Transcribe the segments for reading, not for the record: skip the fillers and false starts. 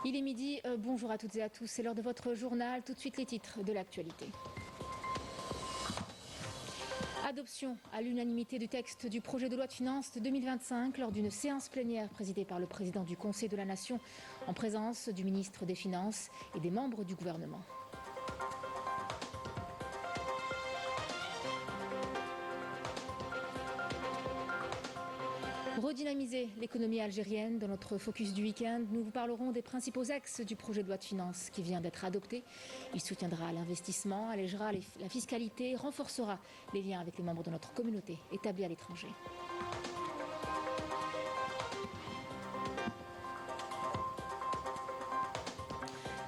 Il est midi, bonjour à toutes et à tous, c'est l'heure de votre journal, tout de suite les titres de l'actualité. Adoption à l'unanimité du texte du projet de loi de finances 2025 lors d'une séance plénière présidée par le président du Conseil de la Nation en présence du ministre des Finances et des membres du gouvernement. Redynamiser l'économie algérienne. Dans notre focus du week-end, nous vous parlerons des principaux axes du projet de loi de finances qui vient d'être adopté. Il soutiendra l'investissement, allégera la fiscalité, renforcera les liens avec les membres de notre communauté établis à l'étranger.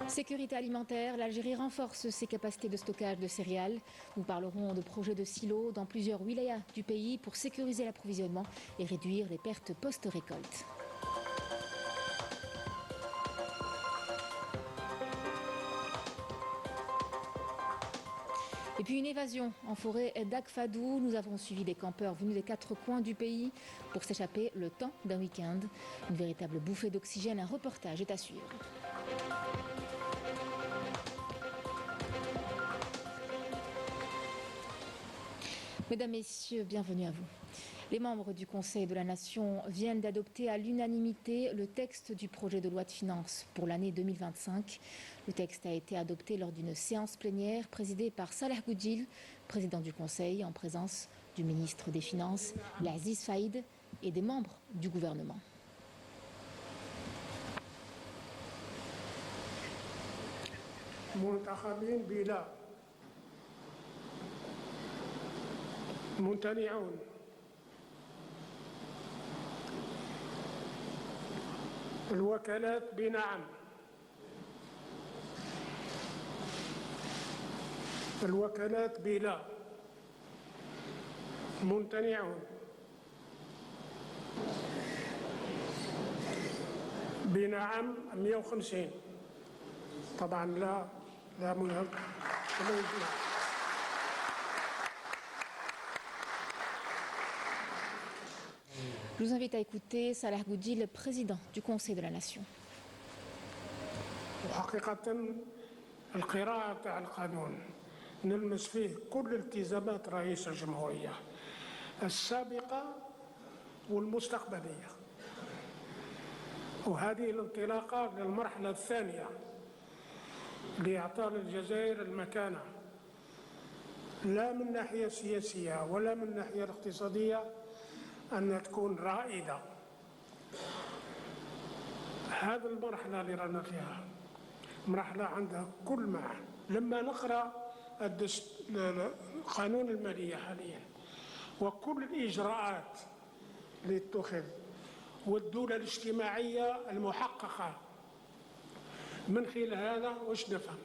Sécurité alimentaire, l'Algérie renforce ses capacités de stockage de céréales. Nous parlerons de projets de silos dans plusieurs wilayas du pays pour sécuriser l'approvisionnement et réduire les pertes post-récolte. Et puis une évasion en forêt d'Akfadou. Nous avons suivi des campeurs venus des quatre coins du pays pour s'échapper le temps d'un week-end. Une véritable bouffée d'oxygène, un reportage est à suivre. Mesdames, Messieurs, bienvenue à vous. Les membres du Conseil de la Nation viennent d'adopter à l'unanimité le texte du projet de loi de finances pour l'année 2025. Le texte a été adopté lors d'une séance plénière présidée par Salah Goudjil, président du Conseil, en présence du ministre des Finances, Aziz Faïd, et des membres du gouvernement. ممتنعون الوكالات بنعم الوكالات بلا ممتنعون بنعم 150 طبعا لا مهم Je vous invite à écouter Salah Goudjil, le président du Conseil de la Nation. وحقيقة القراءة تاع القانون نلمس فيه كل التزامات رئيس الجمهورية السابقة والمستقبلية، وهذه الانطلاقة للمرحلة الثانية لإعطاء الجزائر المكانة لا من ناحية سياسية ولا من ناحية اقتصادية أن تكون رائدة. هذه المرحلة اللي رانا فيها مرحلة عندها كل معنى. لما نقرأ قانون المالية حاليا وكل الإجراءات اللي تتخذ والدولة الاجتماعية المحققة من خلال هذا واش نفهم؟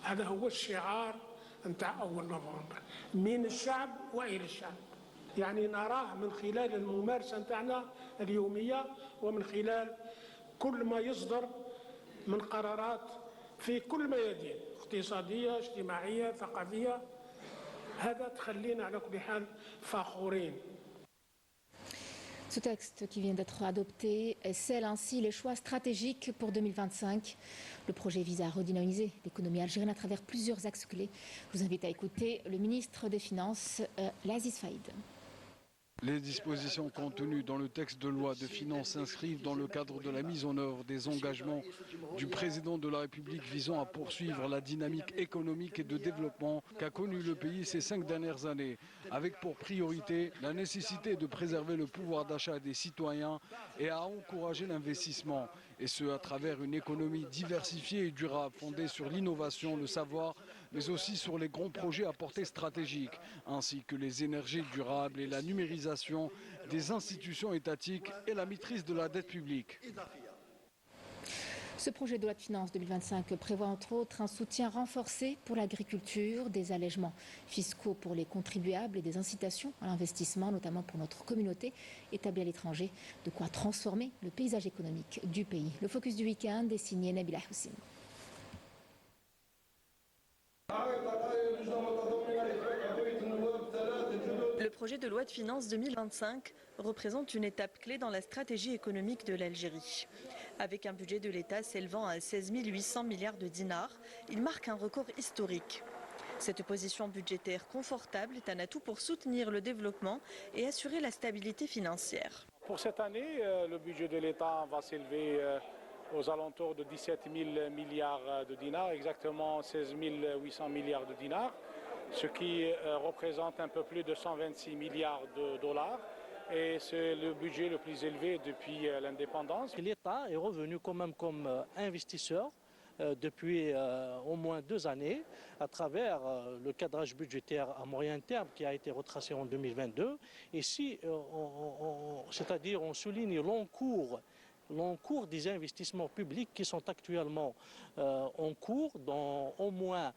هذا هو الشعار نتاع أول نوفمبر، من الشعب وإلى الشعب. يعني نراه من خلال الممارسة نتاعنا اليومية ومن خلال كل ما يصدر من قرارات في كل ميادين اقتصادية اجتماعية ثقافية. هذا تخلينا على كل حال فخورين. Ce texte qui vient d'être adopté scelle ainsi les choix stratégiques pour 2025. Le projet vise à redynamiser l'économie algérienne à travers plusieurs axes clés. Je vous invite à écouter le ministre des Finances, Aziz Faïd. Les dispositions contenues dans le texte de loi de finances s'inscrivent dans le cadre de la mise en œuvre des engagements du président de la République visant à poursuivre la dynamique économique et de développement qu'a connue le pays ces 5 dernières années, avec pour priorité la nécessité de préserver le pouvoir d'achat des citoyens et à encourager l'investissement, et ce à travers une économie diversifiée et durable fondée sur l'innovation, le savoir, mais aussi sur les grands projets à portée stratégique, ainsi que les énergies durables et la numérisation des institutions étatiques et la maîtrise de la dette publique. Ce projet de loi de finances 2025 prévoit entre autres un soutien renforcé pour l'agriculture, des allègements fiscaux pour les contribuables et des incitations à l'investissement, notamment pour notre communauté établie à l'étranger, de quoi transformer le paysage économique du pays. Le focus du week-end est signé Nabila Houssine. Le projet de loi de finances 2025 représente une étape clé dans la stratégie économique de l'Algérie. Avec un budget de l'État s'élevant à 16 800 milliards de dinars, il marque un record historique. Cette position budgétaire confortable est un atout pour soutenir le développement et assurer la stabilité financière. Pour cette année, le budget de l'État va s'élever aux alentours de 17 000 milliards de dinars, exactement 16 800 milliards de dinars, ce qui représente un peu plus de 126 milliards de dollars. Et c'est le budget le plus élevé depuis l'indépendance. L'État est revenu quand même comme investisseur depuis au moins 2 années à travers le cadrage budgétaire à moyen terme qui a été retracé en 2022. Et si, c'est-à-dire on souligne l'encours des investissements publics qui sont actuellement en cours dans au moins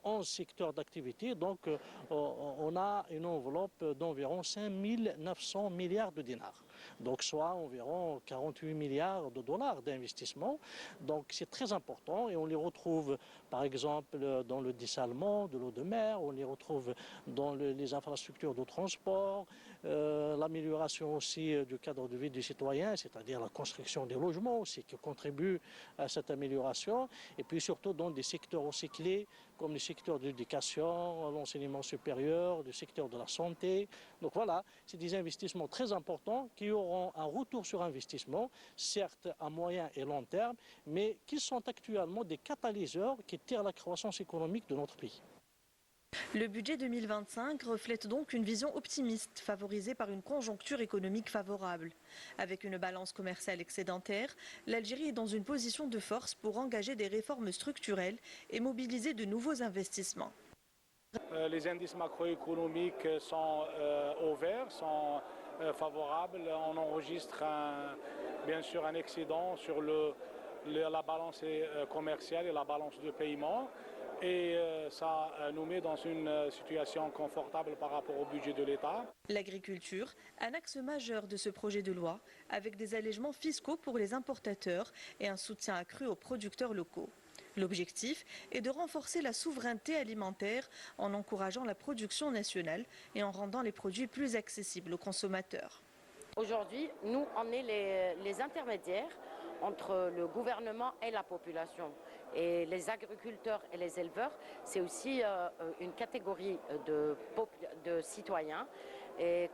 11 secteurs d'activité. Donc on a une enveloppe d'environ 5 900 milliards de dinars. Donc soit environ 48 milliards de dollars d'investissement. Donc c'est très important et on les retrouve par exemple dans le dessalement de l'eau de mer, on les retrouve dans les infrastructures de transport, l'amélioration aussi du cadre de vie des citoyens, c'est-à-dire la construction des logements aussi qui contribue à cette amélioration, et puis surtout dans des secteurs aussi clés comme le secteur de l'éducation, l'enseignement supérieur, le secteur de la santé. Donc voilà, c'est des investissements très importants qui auront un retour sur investissement, certes à moyen et long terme, mais qui sont actuellement des catalyseurs qui tirent la croissance économique de notre pays. Le budget 2025 reflète donc une vision optimiste, favorisée par une conjoncture économique favorable. Avec une balance commerciale excédentaire, l'Algérie est dans une position de force pour engager des réformes structurelles et mobiliser de nouveaux investissements. Les indices macroéconomiques sont au vert, sont favorables. On enregistre bien sûr un excédent sur la balance commerciale et la balance de paiement. Et ça nous met dans une situation confortable par rapport au budget de l'État. L'agriculture, un axe majeur de ce projet de loi, avec des allègements fiscaux pour les importateurs et un soutien accru aux producteurs locaux. L'objectif est de renforcer la souveraineté alimentaire en encourageant la production nationale et en rendant les produits plus accessibles aux consommateurs. Aujourd'hui, nous, on est les intermédiaires entre le gouvernement et la population. Et les agriculteurs et les éleveurs, c'est aussi une catégorie de citoyens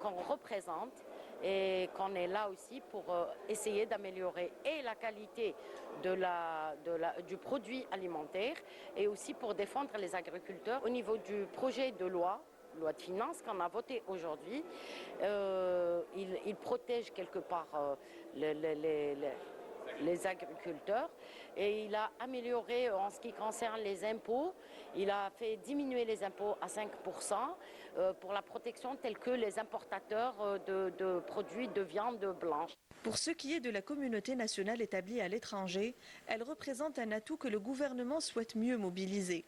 qu'on représente et qu'on est là aussi pour essayer d'améliorer et la qualité du produit alimentaire et aussi pour défendre les agriculteurs. Au niveau du projet de loi de finances qu'on a voté aujourd'hui, il protège quelque part les agriculteurs et il a amélioré en ce qui concerne les impôts, il a fait diminuer les impôts à 5% pour la protection telle que les importateurs de produits de viande blanche. Pour ce qui est de la communauté nationale établie à l'étranger, elle représente un atout que le gouvernement souhaite mieux mobiliser.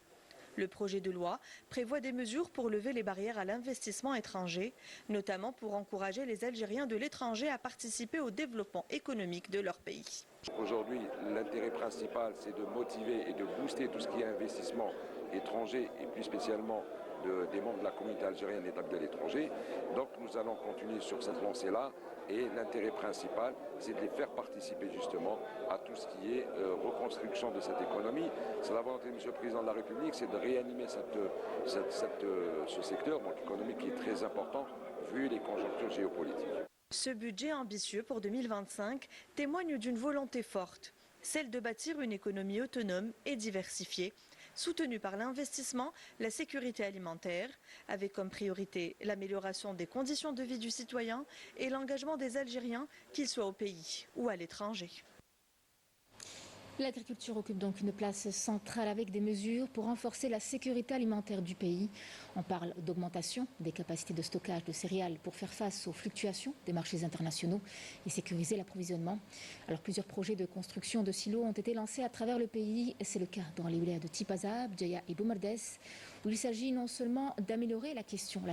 Le projet de loi prévoit des mesures pour lever les barrières à l'investissement étranger, notamment pour encourager les Algériens de l'étranger à participer au développement économique de leur pays. Aujourd'hui, l'intérêt principal, c'est de motiver et de booster tout ce qui est investissement étranger et plus spécialement des membres de la communauté algérienne établie à l'étranger. Donc nous allons continuer sur cette lancée-là et l'intérêt principal, c'est de les faire participer justement à tout ce qui est reconstruction de cette économie. C'est la volonté de M. le Président de la République, c'est de réanimer ce secteur économique qui est très important vu les conjonctures géopolitiques. Ce budget ambitieux pour 2025 témoigne d'une volonté forte, celle de bâtir une économie autonome et diversifiée, soutenue par l'investissement, la sécurité alimentaire, avec comme priorité l'amélioration des conditions de vie du citoyen et l'engagement des Algériens, qu'ils soient au pays ou à l'étranger. L'agriculture occupe donc une place centrale avec des mesures pour renforcer la sécurité alimentaire du pays. On parle d'augmentation des capacités de stockage de céréales pour faire face aux fluctuations des marchés internationaux et sécuriser l'approvisionnement. Alors plusieurs projets de construction de silos ont été lancés à travers le pays. C'est le cas dans les wilayas de Tipaza, Bdjaya et Boumerdes, où il s'agit non seulement d'améliorer la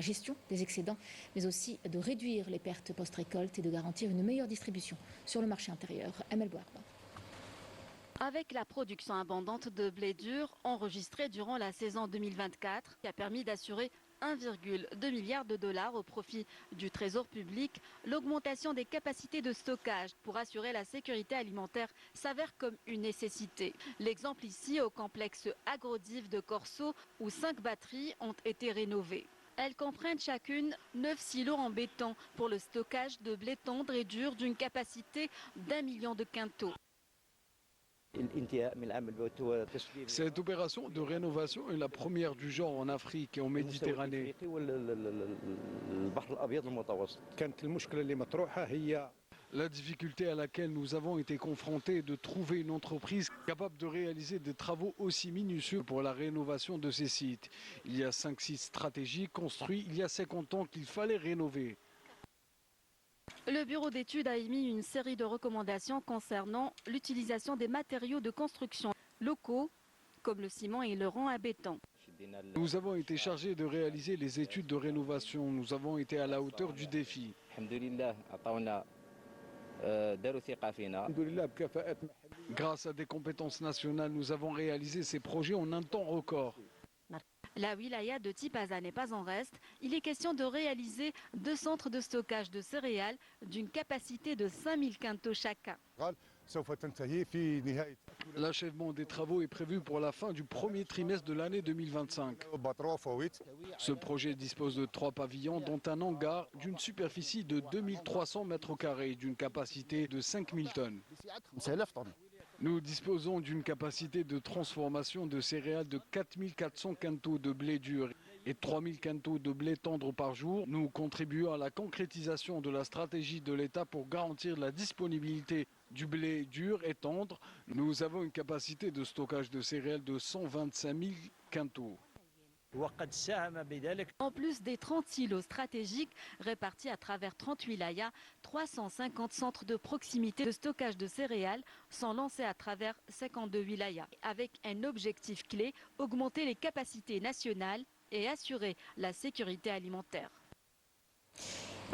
gestion des excédents, mais aussi de réduire les pertes post-récolte et de garantir une meilleure distribution sur le marché intérieur. Amel Bouarba. Avec la production abondante de blé dur enregistrée durant la saison 2024, qui a permis d'assurer 1,2 milliard de dollars au profit du Trésor public. L'augmentation des capacités de stockage pour assurer la sécurité alimentaire s'avère comme une nécessité. L'exemple ici au complexe Agrodiv de Corso où 5 batteries ont été rénovées. Elles comprennent chacune 9 silos en béton pour le stockage de blé tendre et dur d'une capacité d'1 million de quintaux. Cette opération de rénovation est la première du genre en Afrique et en Méditerranée. La difficulté à laquelle nous avons été confrontés est de trouver une entreprise capable de réaliser des travaux aussi minutieux pour la rénovation de ces sites. Il y a 5 sites stratégiques construits il y a 50 ans qu'il fallait rénover. Le bureau d'études a émis une série de recommandations concernant l'utilisation des matériaux de construction locaux, comme le ciment et le rang à béton. Nous avons été chargés de réaliser les études de rénovation. Nous avons été à la hauteur du défi. Grâce à des compétences nationales, nous avons réalisé ces projets en un temps record. La wilaya de Tipaza n'est pas en reste. Il est question de réaliser 2 centres de stockage de céréales d'une capacité de 5000 quintaux chacun. L'achèvement des travaux est prévu pour la fin du premier trimestre de l'année 2025. Ce projet dispose de 3 pavillons, dont un hangar d'une superficie de 2300 mètres carrés, d'une capacité de 5000 tonnes. Nous disposons d'une capacité de transformation de céréales de 4400 quintaux de blé dur et 3000 quintaux de blé tendre par jour. Nous contribuons à la concrétisation de la stratégie de l'État pour garantir la disponibilité du blé dur et tendre. Nous avons une capacité de stockage de céréales de 125 000 quintaux. En plus des 30 silos stratégiques répartis à travers 30 wilayas, 350 centres de proximité de stockage de céréales sont lancés à travers 52 wilayas, avec un objectif clé, augmenter les capacités nationales et assurer la sécurité alimentaire.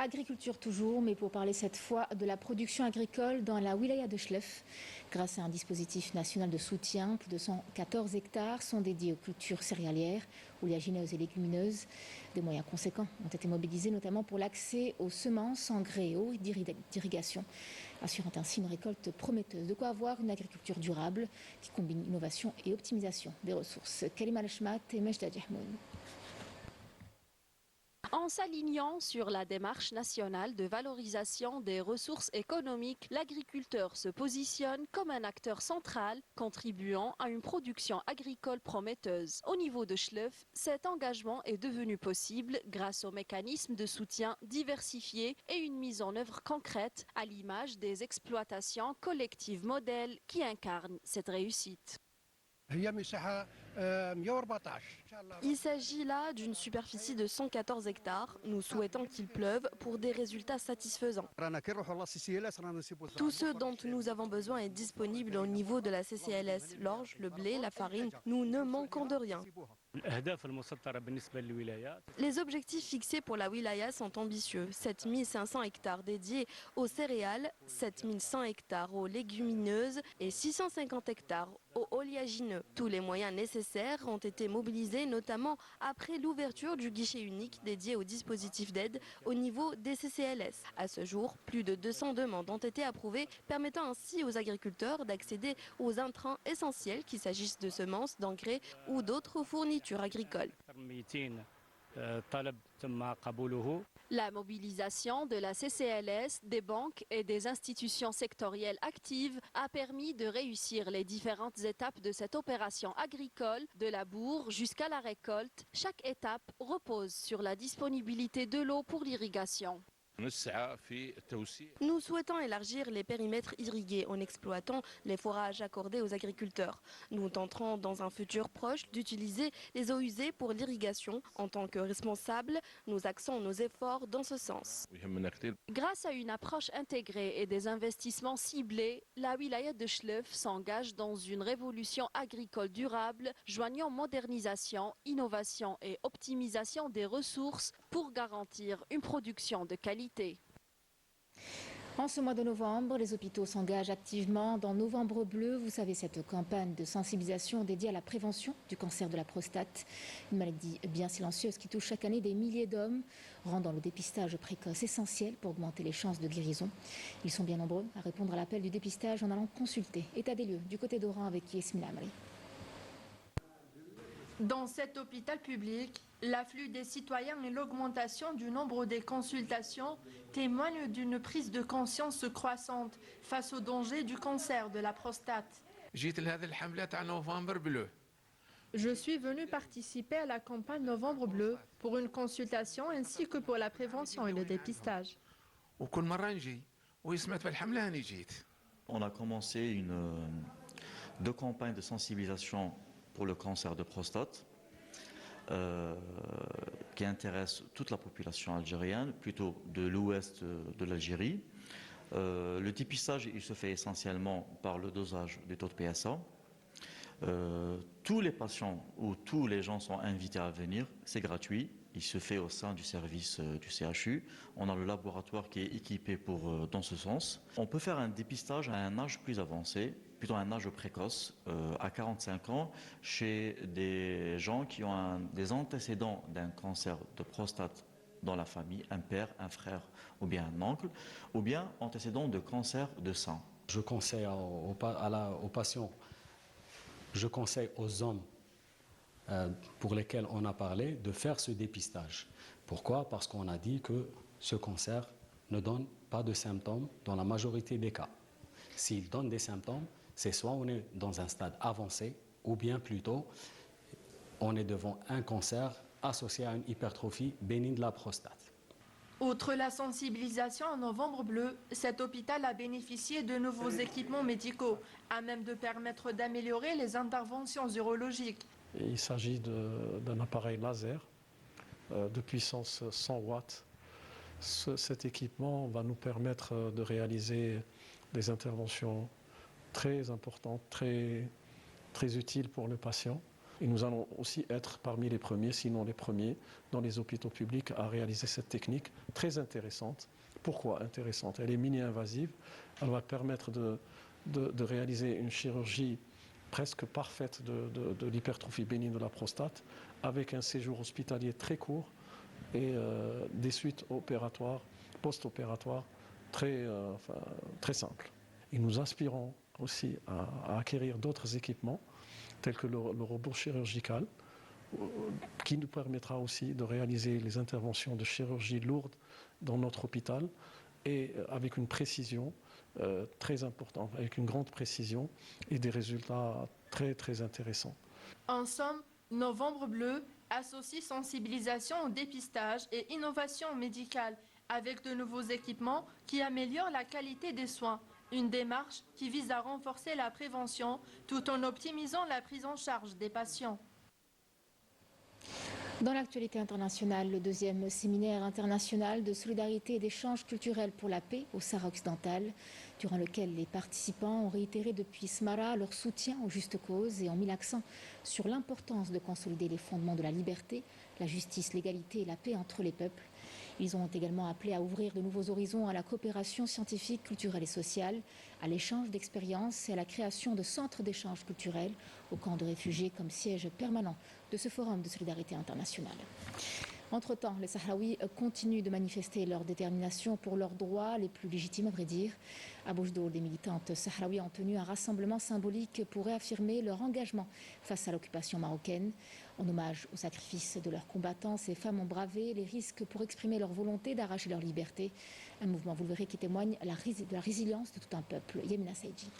Agriculture toujours, mais pour parler cette fois de la production agricole dans la wilaya de Chlef. Grâce à un dispositif national de soutien, plus de 114 hectares sont dédiés aux cultures céréalières, oléagineuses et légumineuses. Des moyens conséquents ont été mobilisés, notamment pour l'accès aux semences, engrais et eau d'irrigation, assurant ainsi une récolte prometteuse. De quoi avoir une agriculture durable qui combine innovation et optimisation des ressources. Kalima Lachmat et Mejda Djahmoun. En s'alignant sur la démarche nationale de valorisation des ressources économiques, l'agriculteur se positionne comme un acteur central, contribuant à une production agricole prometteuse. Au niveau de Chlef, cet engagement est devenu possible grâce aux mécanismes de soutien diversifiés et une mise en œuvre concrète, à l'image des exploitations collectives modèles qui incarnent cette réussite. Il s'agit là d'une superficie de 114 hectares. Nous souhaitons qu'il pleuve pour des résultats satisfaisants. Tout ce dont nous avons besoin est disponible au niveau de la CCLS. L'orge, le blé, la farine, nous ne manquons de rien. Les objectifs fixés pour la wilaya sont ambitieux. 7500 hectares dédiés aux céréales, 7100 hectares aux légumineuses et 650 hectares aux oléagineux. Tous les moyens nécessaires ont été mobilisés, notamment après l'ouverture du guichet unique dédié au dispositif d'aide au niveau des CCLS. À ce jour, plus de 200 demandes ont été approuvées, permettant ainsi aux agriculteurs d'accéder aux intrants essentiels, qu'il s'agisse de semences, d'engrais ou d'autres fournitures agricoles. La mobilisation de la CCLS, des banques et des institutions sectorielles actives a permis de réussir les différentes étapes de cette opération agricole, de la bourre jusqu'à la récolte. Chaque étape repose sur la disponibilité de l'eau pour l'irrigation. Nous souhaitons élargir les périmètres irrigués en exploitant les forages accordés aux agriculteurs. Nous tenterons dans un futur proche d'utiliser les eaux usées pour l'irrigation. En tant que responsables, nous axons nos efforts dans ce sens. Grâce à une approche intégrée et des investissements ciblés, la wilaya de Chlef s'engage dans une révolution agricole durable, joignant modernisation, innovation et optimisation des ressources pour garantir une production de qualité. En ce mois de novembre, les hôpitaux s'engagent activement dans Novembre Bleu. Vous savez, cette campagne de sensibilisation dédiée à la prévention du cancer de la prostate, une maladie bien silencieuse qui touche chaque année des milliers d'hommes, rendant le dépistage précoce essentiel pour augmenter les chances de guérison. Ils sont bien nombreux à répondre à l'appel du dépistage en allant consulter. État des lieux du côté d'Oran avec Yasmine Amri. Dans cet hôpital public, l'afflux des citoyens et l'augmentation du nombre des consultations témoignent d'une prise de conscience croissante face au danger du cancer de la prostate. Je suis venu participer à la campagne Novembre Bleu pour une consultation ainsi que pour la prévention et le dépistage. On a commencé deux campagnes de sensibilisation pour le cancer de prostate qui intéressent toute la population algérienne, plutôt de l'ouest de l'Algérie. Le dépistage, il se fait essentiellement par le dosage du taux de PSA. Tous les patients ou tous les gens sont invités à venir, c'est gratuit. Il se fait au sein du service du CHU. On a le laboratoire qui est équipé dans ce sens. On peut faire un dépistage à un âge plus avancé, plutôt un âge précoce, à 45 ans, chez des gens qui ont des antécédents d'un cancer de prostate dans la famille, un père, un frère ou bien un oncle, ou bien antécédents de cancer de sein. Je conseille aux patients, je conseille aux hommes pour lesquels on a parlé de faire ce dépistage. Pourquoi? Parce qu'on a dit que ce cancer ne donne pas de symptômes dans la majorité des cas. S'il donne des symptômes, c'est soit on est dans un stade avancé, ou bien plutôt, on est devant un cancer associé à une hypertrophie bénigne de la prostate. Outre la sensibilisation en Novembre Bleu, cet hôpital a bénéficié de nouveaux équipements médicaux, à même de permettre d'améliorer les interventions urologiques. Il s'agit d'un appareil laser de puissance 100 watts. Cet équipement va nous permettre de réaliser des interventions très importantes, très utiles pour le patient. Et nous allons aussi être parmi les premiers, sinon les premiers, dans les hôpitaux publics à réaliser cette technique très intéressante. Pourquoi intéressante? Elle est mini-invasive, elle va permettre de réaliser une chirurgie presque parfaite de l'hypertrophie bénigne de la prostate, avec un séjour hospitalier très court et des suites opératoires, post-opératoires très simples. Et nous aspirons aussi à acquérir d'autres équipements, tels que le robot chirurgical, qui nous permettra aussi de réaliser les interventions de chirurgie lourde dans notre hôpital et avec une précision très importante, avec une grande précision et des résultats très intéressants. En somme, Novembre Bleu associe sensibilisation au dépistage et innovation médicale avec de nouveaux équipements qui améliorent la qualité des soins. Une démarche qui vise à renforcer la prévention tout en optimisant la prise en charge des patients. Dans l'actualité internationale, le deuxième séminaire international de solidarité et d'échange culturel pour la paix au Sahara occidental, durant lequel les participants ont réitéré depuis Smara leur soutien aux justes causes et ont mis l'accent sur l'importance de consolider les fondements de la liberté, la justice, l'égalité et la paix entre les peuples. Ils ont également appelé à ouvrir de nouveaux horizons à la coopération scientifique, culturelle et sociale, à l'échange d'expériences et à la création de centres d'échange culturel au camp de réfugiés comme siège permanent de ce forum de solidarité internationale. Entre-temps, les Sahraouis continuent de manifester leur détermination pour leurs droits les plus légitimes, à vrai dire. À Boujdour, des militantes sahraouies ont tenu un rassemblement symbolique pour réaffirmer leur engagement face à l'occupation marocaine. En hommage au sacrifice de leurs combattants, ces femmes ont bravé les risques pour exprimer leur volonté d'arracher leur liberté. Un mouvement, vous le verrez, qui témoigne de la résilience de tout un peuple. Yamina Saïdji.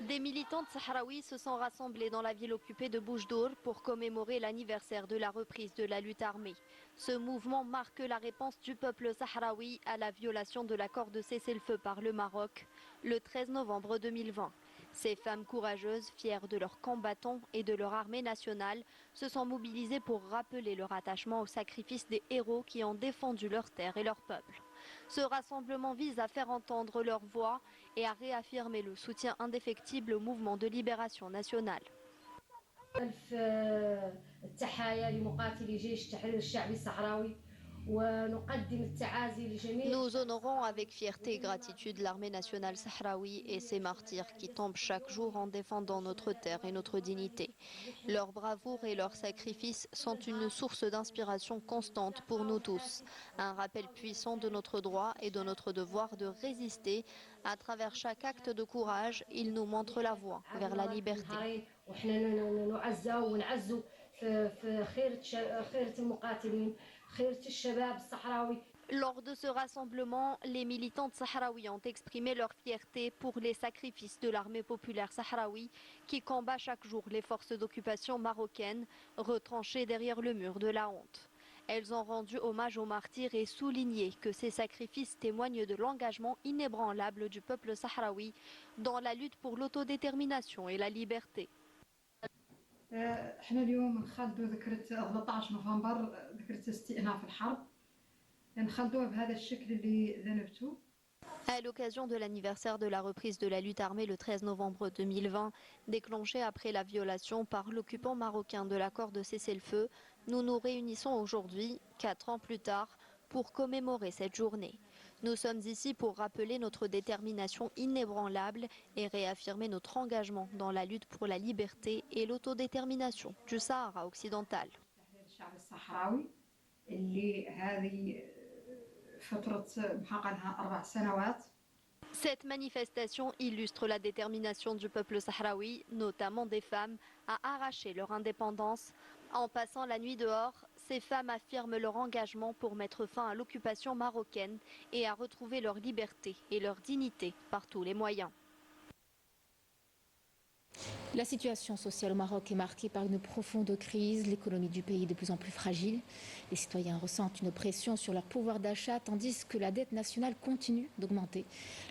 Des militantes sahraouis se sont rassemblées dans la ville occupée de Boujdour pour commémorer l'anniversaire de la reprise de la lutte armée. Ce mouvement marque la réponse du peuple sahraoui à la violation de l'accord de cessez-le-feu par le Maroc le 13 novembre 2020. Ces femmes courageuses, fières de leurs combattants et de leur armée nationale, se sont mobilisées pour rappeler leur attachement au sacrifice des héros qui ont défendu leur terre et leur peuple. Ce rassemblement vise à faire entendre leur voix et à réaffirmer le soutien indéfectible au mouvement de libération nationale. Nous honorons avec fierté et gratitude l'armée nationale sahraoui et ses martyrs qui tombent chaque jour en défendant notre terre et notre dignité. Leur bravoure et leur sacrifice sont une source d'inspiration constante pour nous tous. Un rappel puissant de notre droit et de notre devoir de résister. À travers chaque acte de courage, ils nous montrent la voie vers la liberté. Lors de ce rassemblement, les militantes sahraouis ont exprimé leur fierté pour les sacrifices de l'armée populaire sahraoui qui combat chaque jour les forces d'occupation marocaines retranchées derrière le mur de la honte. Elles ont rendu hommage aux martyrs et souligné que ces sacrifices témoignent de l'engagement inébranlable du peuple sahraoui dans la lutte pour l'autodétermination et la liberté. احنا اليوم نخلدوا ذكرى 13 نوفمبر ذكرى استئناف الحرب نخلدوها بهذا الشكل اللي ذنبتوا. À l'occasion de l'anniversaire de la reprise de la lutte armée le 13 novembre 2020, déclenchée après la violation par l'occupant marocain de l'accord de cessez-le-feu, nous nous réunissons aujourd'hui, 4 ans plus tard, pour commémorer cette journée. Nous sommes ici pour rappeler notre détermination inébranlable et réaffirmer notre engagement dans la lutte pour la liberté et l'autodétermination du Sahara occidental. Cette manifestation illustre la détermination du peuple sahraoui, notamment des femmes, à arracher leur indépendance. En passant la nuit dehors, ces femmes affirment leur engagement pour mettre fin à l'occupation marocaine et à retrouver leur liberté et leur dignité par tous les moyens. La situation sociale au Maroc est marquée par une profonde crise. L'économie du pays est de plus en plus fragile. Les citoyens ressentent une pression sur leur pouvoir d'achat tandis que la dette nationale continue d'augmenter.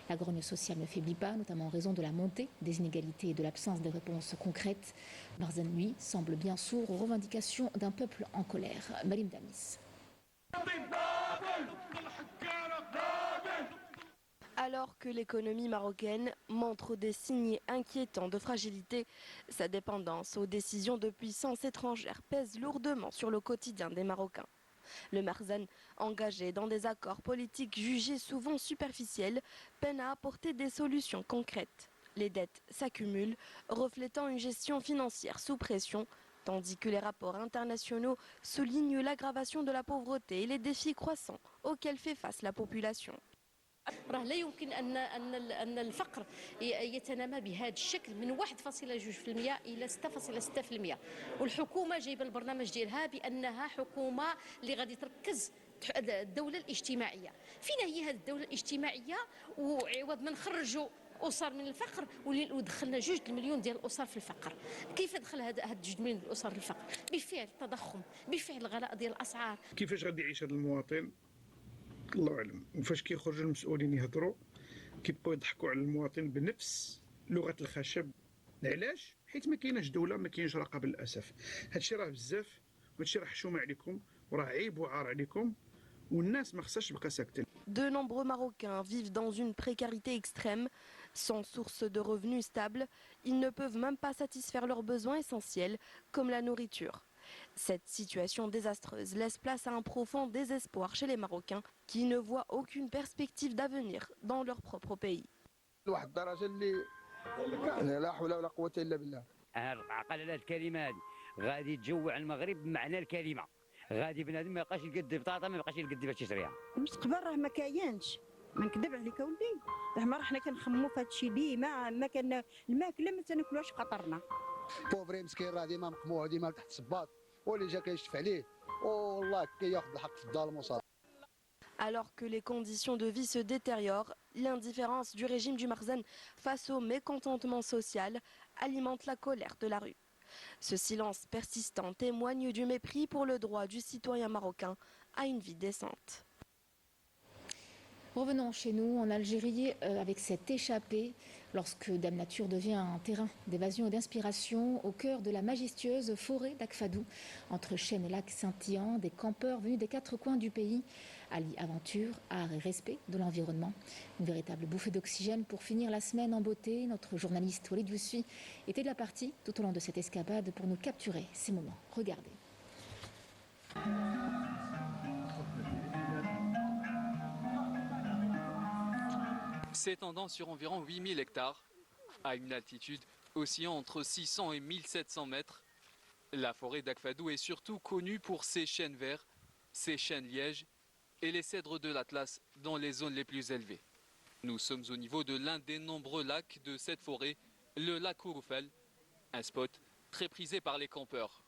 La grogne sociale ne faiblit pas, notamment en raison de la montée des inégalités et de l'absence de réponses concrètes. Barzan, lui, semble bien sourd aux revendications d'un peuple en colère. Malim Damis. Alors que l'économie marocaine montre des signes inquiétants de fragilité, sa dépendance aux décisions de puissances étrangères pèse lourdement sur le quotidien des Marocains. Le Marzan, engagé dans des accords politiques jugés souvent superficiels, peine à apporter des solutions concrètes. Les dettes s'accumulent, reflétant une gestion financière sous pression, tandis que les rapports internationaux soulignent l'aggravation de la pauvreté et les défis croissants auxquels fait face la population. راه لا يمكن ان الفقر يتنامى بهذا الشكل من 1.2% الى 6.6%، والحكومه جايبه البرنامج ديالها بانها حكومه اللي غادي تركز الدوله الاجتماعيه. فين هي هذه الدوله الاجتماعيه وعوض ما نخرجوا اسر من الفقر ودخلنا 2 مليون ديال الاسر في الفقر؟ كيف دخل هاد 2 مليون الاسر في الفقر؟ بفعل التضخم، بفعل الغلاء ديال الاسعار. كيفاش غادي يعيش هذا المواطن؟ الله اعلم. وفاش كيخرجوا المسؤولين يهضروا كيبقاو يضحكوا على المواطن بنفس لغه الخشب. علاش؟ حيت ما كايناش دوله، ما كاينش رقابه للاسف. هادشي راه بزاف، وهادشي راه حشومه عليكم وراه عيب وعار عليكم، والناس ما خصهاش تبقى ساكته. De nombreux Marocains vivent dans une précarité extrême, sans source de revenus stable. Ils ne peuvent même pas satisfaire leurs besoins essentiels, comme la nourriture. Cette situation désastreuse laisse place à un profond désespoir chez les Marocains qui ne voient aucune perspective d'avenir dans leur propre pays. غادي تجوع المغرب بمعنى الكلمه، غادي بنادم ما يبقاش يقد بطاطا، ما يبقاش يقد باش يشريها. المستقبل راه ما كاينش، ما نكذب عليك اولدي، راه حنا كنخمموا في هذا الشيء ديما، ما كان الماكله ما تناكلوهاش في خاطرنا. بوفري مسكين راه ديما مقموع، ديما تحت الصباط، واللي جا كيشتف عليه والله كياخذ الحق في الظالم وصافي. Alors que les conditions de vie se détériorent, l'indifférence du régime du Marzan face au mécontentement social alimente la colère de la rue. Ce silence persistant témoigne du mépris pour le droit du citoyen marocain à une vie décente. Revenons chez nous en Algérie avec cette échappée. Lorsque Dame Nature devient un terrain d'évasion et d'inspiration au cœur de la majestueuse forêt d'Akfadou, entre Chênes et lac scintillant, des campeurs venus des 4 coins du pays allient aventure, art et respect de l'environnement. Une véritable bouffée d'oxygène pour finir la semaine en beauté. Notre journaliste Walid Yousfi était de la partie tout au long de cette escapade pour nous capturer ces moments. Regardez. s'étendant sur environ 8000 hectares, à une altitude oscillant entre 600 et 1700 mètres. La forêt d'Akfadou est surtout connue pour ses chênes verts, ses chênes lièges et les cèdres de l'Atlas dans les zones les plus élevées. Nous sommes au niveau de l'un des nombreux lacs de cette forêt, le lac Ouroufel, un spot très prisé par les campeurs.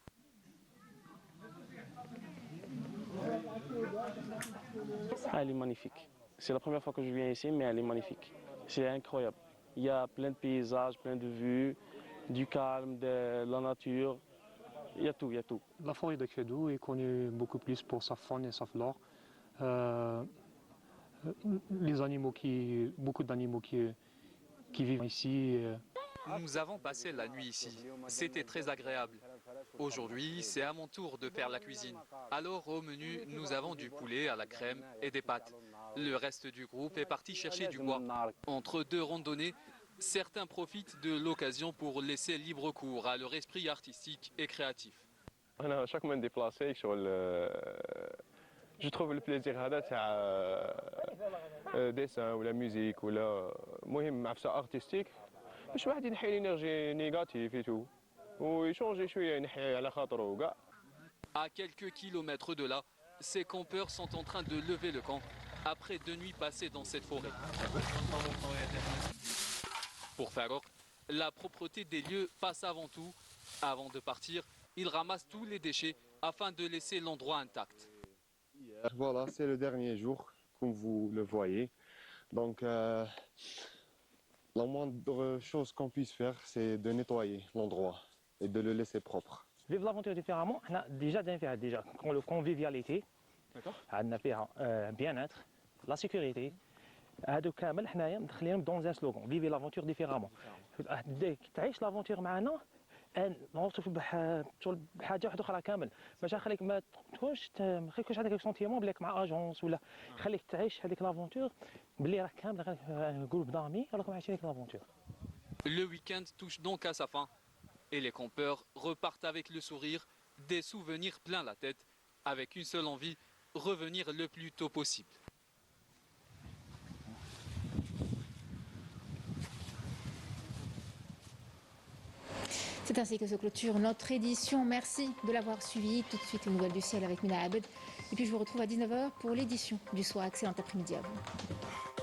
Elle est magnifique. C'est la première fois que je viens ici, mais elle est magnifique. C'est incroyable. Il y a plein de paysages, plein de vues, du calme, de la nature. Il y a tout, il y a tout. La forêt d'Akfadou est connue beaucoup plus pour sa faune et sa flore. Beaucoup d'animaux qui vivent ici. Nous avons passé la nuit ici. C'était très agréable. Aujourd'hui, c'est à mon tour de faire la cuisine. Alors, au menu, nous avons du poulet à la crème et des pâtes. Le reste du groupe est parti chercher du bois. Entre deux randonnées, certains profitent de l'occasion pour laisser libre cours à leur esprit artistique et créatif. Chaque moment déplacé, je trouve le plaisir هذا تاع dessin ou la musique ou la المهم عفسه artistique باش واحد ينحي l'énergie négative et tout ويشونجي شويه ينحي على خاطره وكاع. À quelques kilomètres de là, ces campeurs sont en train de lever le camp après 2 nuits passées dans cette forêt. Pour Farouk, la propreté des lieux passe avant tout. Avant de partir, ils ramassent tous les déchets afin de laisser l'endroit intact. Voilà, c'est le dernier jour, comme vous le voyez. Donc, la moindre chose qu'on puisse faire, c'est de nettoyer l'endroit et de le laisser propre. Vivre l'aventure différemment, on a déjà la convivialité, on a bien-être, la sécurité. هادو كامل حنايا مدخلينهم دون ان سلوغون فيفي لافونتور ديفيرامون تعيش لافونتور معنا نوصف بحاجه واحده اخرى كامل باش خليك ما تكونش عندك سونتيمون بليك مع اجونس ولا خليك تعيش هذيك لافونتور بلي راه كامل جروب دامي راكم عايشين هذيك لافونتور. Le week-end touche donc à sa fin et les campeurs repartent avec le sourire, des souvenirs plein la tête, avec une seule envie, revenir le plus tôt possible. C'est ainsi que se clôture notre édition. Merci de l'avoir suivi. Tout de suite, les nouvelles du ciel avec Mina Abed. Et puis, je vous retrouve à 19h pour l'édition du soir. Excellent après-midi à vous.